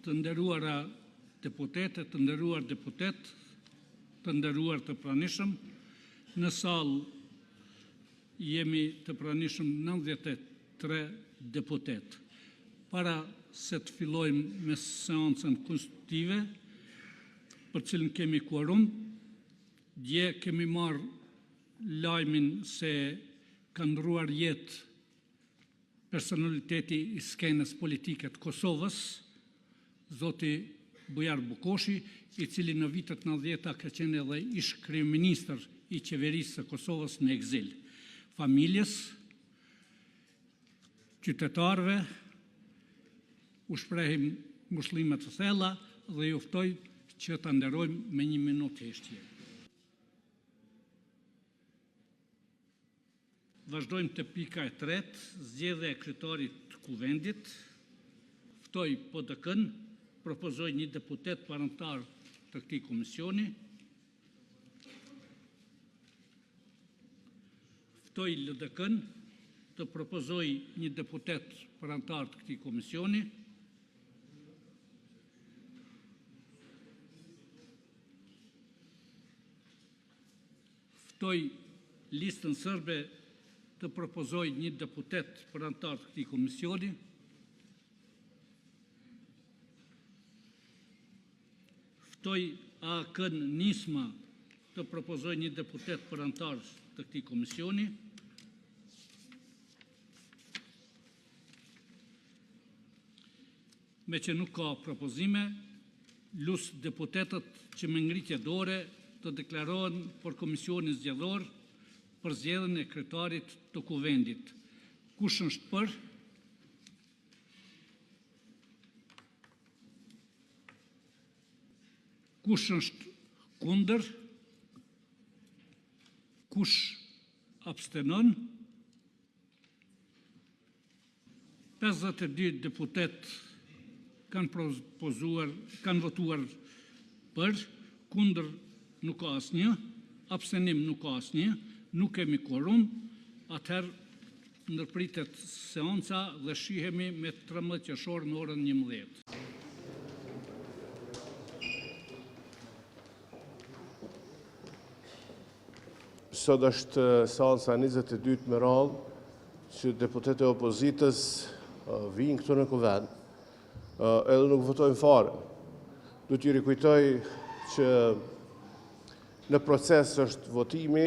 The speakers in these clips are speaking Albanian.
Të nderuara deputete, të nderuar deputet, të nderuar të pranishëm, në salë jemi të pranishëm 93 deputet. Para se të fillojmë me seancën konstitutive, për cilën kemi quorum, dje kemi marrë lajmin se ka ndruar jetë personaliteti i skenës politike të Kosovës, zoti Bujar Bukoshi, i cili në vitet 90 ka qenë edhe ish kryeministër i qeverisë së Kosovës në ekzil. Familjes, qytetarëve, u shprehim mbëshllime të thella dhe ju ftoj që ta nderojmë me 1 minutë heshtje. Vazhdojmë të pika e 3, zgjedhja e kryetarit të kuvendit. Ftoj PDK-n, propozoj një deputet parantar të këtij komisioni. Ftoj LDK-n të propozoj një deputet parantar të këtij komisioni. Ftoj listën sërbe të propozoj një deputet parantar të këtij komisioni. Ftoj AK-n Nisma të propozoj një deputet parantar të këtij komisioni. Me që nuk ka propozime, lus deputetët që me ngritje dore të deklarohen për komisionin zgjedhor për zgjedhjen e kryetarit të kuvendit. Kush është për? Kush është kundër? Kush abstenon? 52 deputet kanë votuar për, kundër nuk ka asnjë, abstenim nuk ka asnjë, nuk kemi quorum, atëherë ndërpritet seanca dhe shihemi me 13 qershor në orën 11. Sot është seanca 22 me radhë që deputetët e opozitës vinë këtu në kuvend, edhe nuk votojnë fare. Du t'ju rikujtoj që në proces është votimi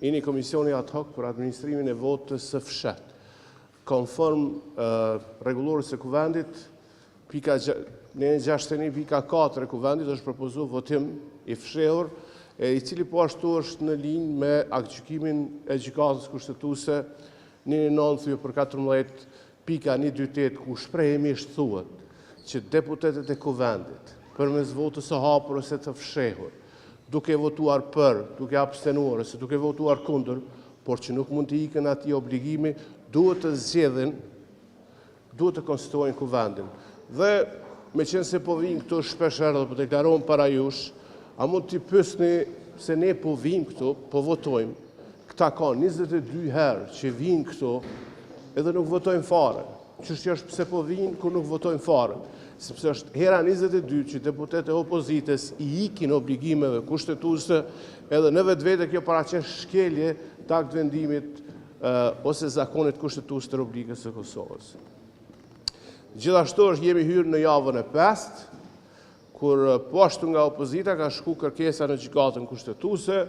i një komisioni ad hoc për administrimin e votës së fshet. Konform rregullorës së kuvendit, pika 61.4 e kuvendit është propozuar votim i fshehur, i cili po ashtu është në linjë me aktgjykimin e gjykatës kushtetuese 1/14/14, ku shprehimisht thuhet që deputetët e kuvendit, përmes votës së hapur ose të fshehur, duke votuar për, duke abstenuar ose duke votuar kundër, por që nuk mund të ikën atij obligimi, duhet të zgjedhin, duhet të konstituojnë kuvendin. Dhe me qenë se po vinë këtu shpesh herë dhe po deklarohen para jush, a mund t'i pyesni se ne po vinë këtu, po votojmë. Këta ka 22 herë që vinë këtu edhe nuk votojnë fare. Çështja është pse po vinë kur nuk votojnë fare. Sepse është hera 22 që deputetët e opozitës i ikin obligimeve kushtetuese, edhe në vetvete kjo paraqes shkelje të aktvendimit ose zakonit kushtetues të Republikës së Kosovës. Gjithashtu jemi hyrë në javën e 5, kur po ashtu nga opozita ka shku kërkesa në gjykatën kushtetuese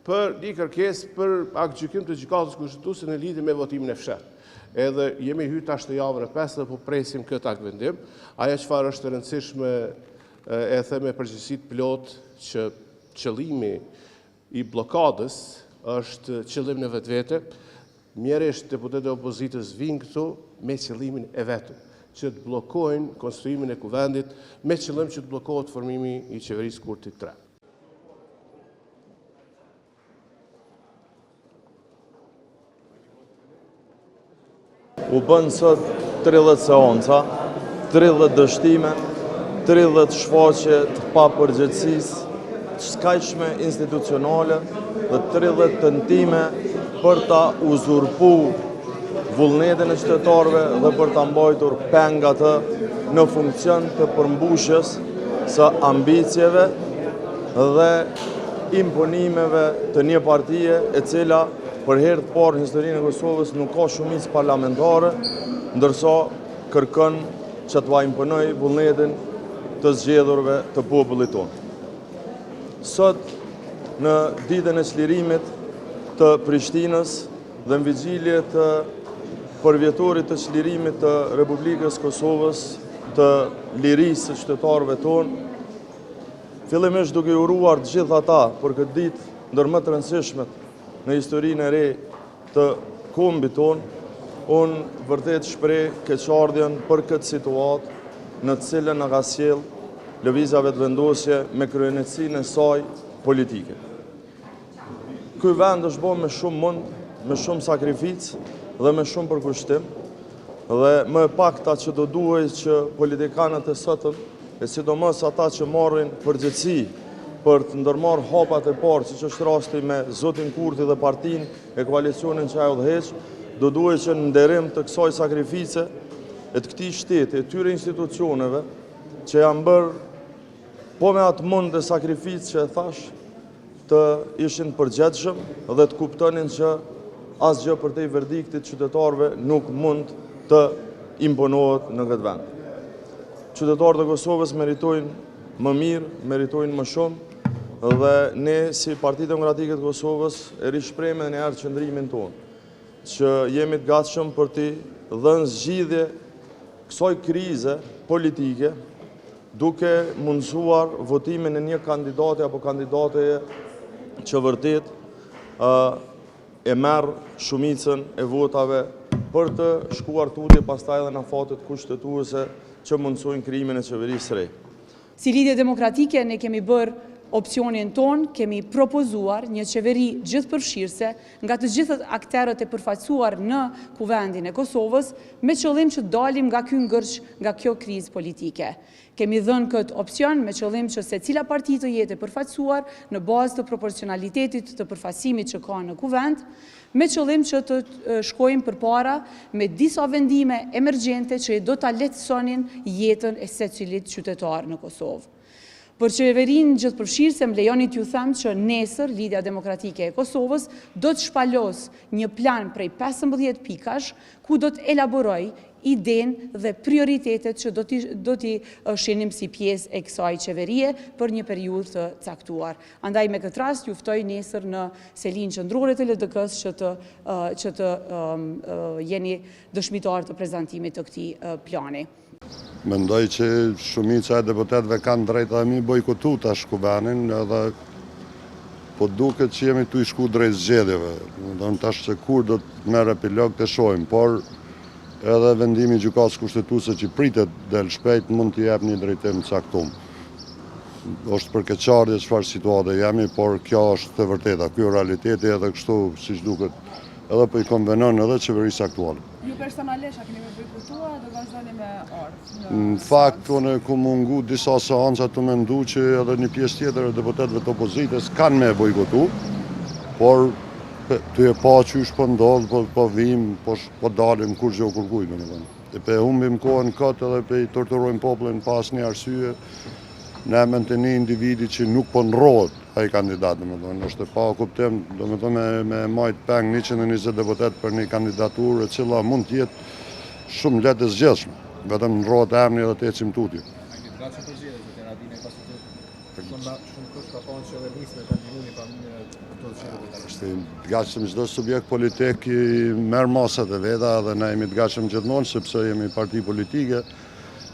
për një kërkesë për aktgjykim të gjykatës kushtetuese në lidhje me votimin e fshehtë. Edhe jemi hyrë tash në javën e 5 dhe po presim këtë aktvendim. Ajo çfarë është e rëndësishme, e them me përgjegjësi plot, që qëllimi i blokadës është qëllim në vetvete. Mjerisht deputetët e opozitës vinë këtu me qëllimin e vetëm, që të bllokojnë konstituimin e kuvendit, me qëllim që të bllokohet formimi i qeverisë Kurti 3. U bën sot 30 seanca, 30 dështime, 30 shfaqje të papërgjegjësisë, të skajshme institucionale dhe 30 tentime për ta uzurpuar vullnetin e qytetarëve dhe për ta mbajtur pengat në funksion të përmbushjes së ambicjeve dhe imponimeve të një partije e cila për herë të parë në historinë e Kosovës nuk ka shumicë parlamentare, ndërsa kërkon që t'ua imponoj vullnetin të zgjedhurve të popullit tonë. Sot, në ditën e çlirimit të Prishtinës dhe në vigjilje të përvjetorit të çlirimit të Republikës Kosovës, të lirisë së qytetarëve tonë, fillimisht duke uruar të gjithë ata për këtë ditë ndër më të rëndësishmet në historinë e re të kombit tonë, unë vërtet shpreh keqardhjen për këtë situatë në të cilën na ka sjell lëvizja vetëvendosje me kryenësinë e saj politike. Ky vend është bërë me shumë mund, me shumë sakrificë dhe me shumë përkushtim, dhe më e pakta që do duhet që politikanët e sotëm, e sidomos ata që marrin përgjegjësi për të ndërmarrë hapat e parë, siç është rasti me zotin Kurti dhe partinë e koalicionin që ai udhëheq, do duhet që në nderim të kësaj sakrifice e të këtij shteti, e tyre institucioneve që janë bërë po me atë mund dhe sakrificë që e thash, të ishin përgjegjshëm dhe të kuptonin që asgjë për te verdiktit qytetarëve nuk mund të imponohet në këtë vend. Qytetarët e Kosovës meritojnë më mirë, meritojnë më shumë, dhe ne si Partitë Demokratike të Kosovës e rishprehme në herë qëndrimin tonë, që jemi të gatshëm për të dhënë zgjidhje kësaj krize politike, duke mundësuar votimin e një kandidate apo kandidateje që vërtet e merr shumicën e votave për të shkuar tutje pastaj edhe në fatet kushtetuese që mundsojnë krijimin e qeverisë së re. Si Lidhje Demokratike ne kemi bërë opsionin ton, kemi propozuar një qeveri gjithëpërfshirëse nga të gjithët akterët e përfaqësuar në kuvendin e Kosovës, me qëllim që dalim nga ky ngërç, nga kjo krizë politike. Kemi dhënë këtë opcion me qëllim që secila parti të jetë e përfaqësuar në bazë të proporcionalitetit të përfaqësimit që ka në kuvend, me qëllim që të shkojmë përpara me disa vendime emergjente që do ta lehtësonin jetën e secilit qytetar në Kosovë. Për qeverinë gjithëpërfshirëse më lejoni t'ju them që nesër Lidhja Demokratike e Kosovës do të shpalos një plan prej 15 pikash ku do të elaboroj idenë dhe prioritetet që do t'i shenim si pjesë e kësaj qeverie për një periudhë të caktuar. Andaj me këtë rast ju ftoj nesër në selinë qendrore të LDK-s që të jeni dëshmitar të prezantimit të këtij plani. Mendoj që shumica e deputetëve kanë drejt edhe mi bojkotu tash kuvenin, edhe po duket që jemi tu i shku drejt zgjedhjeve. Do në tash që kur do të merr epilog të shohim, por edhe vendimi i gjykatës kushtetuese që pritet del shpejt mund t'i jep një drejtim të caktuar. Është për keqardhje çfarë situate jemi, por kjo është e vërteta, ky është realiteti edhe kështu siç duket, edhe po i konvenon edhe qeverisë aktuale. Ju personalisht a keni me bojkotuar dhe vazhdoni me ardhmë? Në fakt, unë ku mungu disa seanca të mendu që edhe një pjesë tjetër e deputetëve të opozitës kanë me bojkotu, por të e pa qysh po ndodhë, po vim, po dalim kur gjë kur kujt, domethënë. E pe humbim kohën këtë edhe pe i torturojmë popullin pas një arsye, në emën të një individi që nuk po ndrohet ai kandidat, domethënë, është e pa kuptim, domethënë me majt peng 120 deputet për një kandidaturë e cila mund të jetë shumë lehtë e zgjedhshme, vetëm ndrohet emri dhe të ecim tutje. Është të gatshëm çdo subjekt politik i merr masat e veta dhe ne jemi të gatshëm gjithmonë sepse jemi parti politike.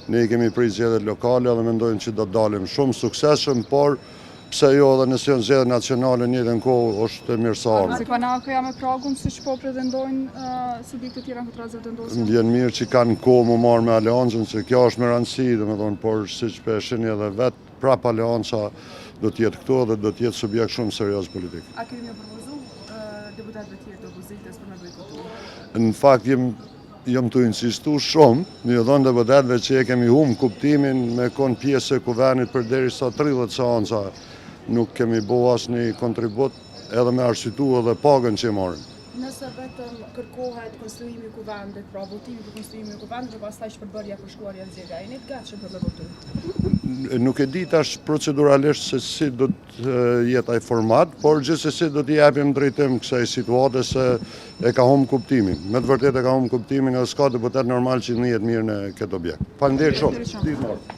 Ne kemi prit zgjedhjet lokale dhe mendojmë që do të dalim shumë suksesshëm, por pse jo edhe nëse janë zgjedhje nacionale në njëjtën kohë është e mirëseardhur. Si Kvanako ja me pragum siç po pretendojnë subjekte tjera në këtë rast vendosur. Vjen mirë që kanë kohë më marrë me aleancën, se kjo është me rëndësi, domethënë, por siç po e shihni edhe vet, prap aleanca do të jetë këtu dhe do të jetë subjekt shumë serioz politik. A keni propozuar deputetëve të tjerë të opozitës për me bojkotuar? Në fakt jam të insistu shumë, një dhënë deputetëve që e kemi humbë kuptimin me kon pjesë e kuvendit përderisa 30 seanca nuk kemi bo asnjë kontribut edhe me arsyetu edhe pagën që marrim. Nëse vetëm kërkohet konstruimi i kuvendit, pra votimi për konstruimin e kuvendit dhe pastaj shpërbërja për shkruarja e zgjedhjeve, jeni të gatshëm për me votu? Nuk e di tash proceduralisht se si do të jetë ai format, por gjithsesi do t'i japim drejtim kësaj situate se e ka humbur kuptimin. Me të vërtetë e ka humbur kuptimin dhe s'ka deputet normal që njihet mirë në këtë objekt. Faleminderit shumë.